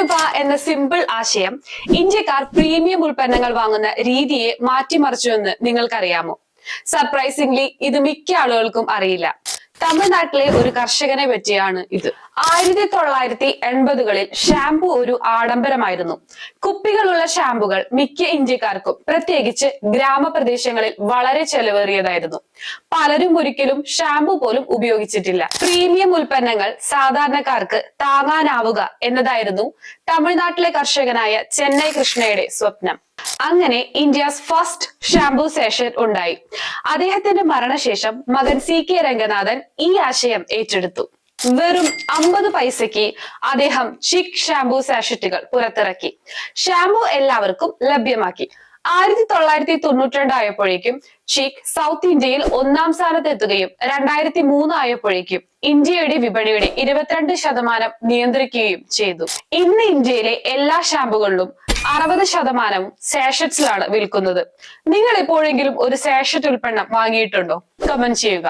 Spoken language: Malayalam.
രൂപ എന്ന സിമ്പിൾ ആശയം ഇന്ത്യക്കാർ പ്രീമിയം ഉൽപ്പന്നങ്ങൾ വാങ്ങുന്ന രീതിയെ മാറ്റിമറിച്ചുവെന്ന് നിങ്ങൾക്കറിയാമോ? സർപ്രൈസിംഗ്ലി ഇത് മിക്ക ആളുകൾക്കും അറിയില്ല. തമിഴ്നാട്ടിലെ ഒരു കർഷകനെ പറ്റിയാണ് ഇത്. 1980കളിൽ ഷാംപൂ ഒരു ആഡംബരമായിരുന്നു. കുപ്പികളുള്ള ഷാമ്പുകൾ മിക്ക ഇന്ത്യക്കാർക്കും, പ്രത്യേകിച്ച് ഗ്രാമപ്രദേശങ്ങളിൽ, വളരെ ചെലവേറിയതായിരുന്നു. പലരും ഒരിക്കലും ഷാംപൂ പോലും ഉപയോഗിച്ചിട്ടില്ല. പ്രീമിയം ഉൽപ്പന്നങ്ങൾ സാധാരണക്കാർക്ക് താങ്ങാനാവുക എന്നതായിരുന്നു തമിഴ്നാട്ടിലെ കർഷകനായ ചെന്നൈ കൃഷ്ണയുടെ സ്വപ്നം. അങ്ങനെ ഇന്ത്യസ് ഫസ്റ്റ് ഷാംപൂ സെഷൻ ഉണ്ടായി. അദ്ദേഹത്തിന്റെ മരണശേഷം മകൻ CK രംഗനാഥൻ ഈ ആശയം ഏറ്റെടുത്തു. വെറും 50 പൈസയ്ക്ക് അദ്ദേഹം ചിക് ഷാംപൂ സാഷറ്റുകൾ പുറത്തിറക്കി. ഷാംപൂ എല്ലാവർക്കും ലഭ്യമാക്കി. 1992 ആയപ്പോഴേക്കും ചിക് സൗത്ത് ഇന്ത്യയിൽ 1ാം സ്ഥാനത്തെത്തുകയും 2003 ആയപ്പോഴേക്കും ഇന്ത്യയുടെ വിപണിയുടെ 22% നിയന്ത്രിക്കുകയും ചെയ്തു. ഇന്ന് ഇന്ത്യയിലെ എല്ലാ ഷാമ്പുകളിലും 60% സാഷറ്റ്സിലാണ് വിൽക്കുന്നത്. നിങ്ങൾ എപ്പോഴെങ്കിലും ഒരു സാഷറ്റ് ഉൽപ്പന്നം വാങ്ങിയിട്ടുണ്ടോ? കമന്റ് ചെയ്യുക.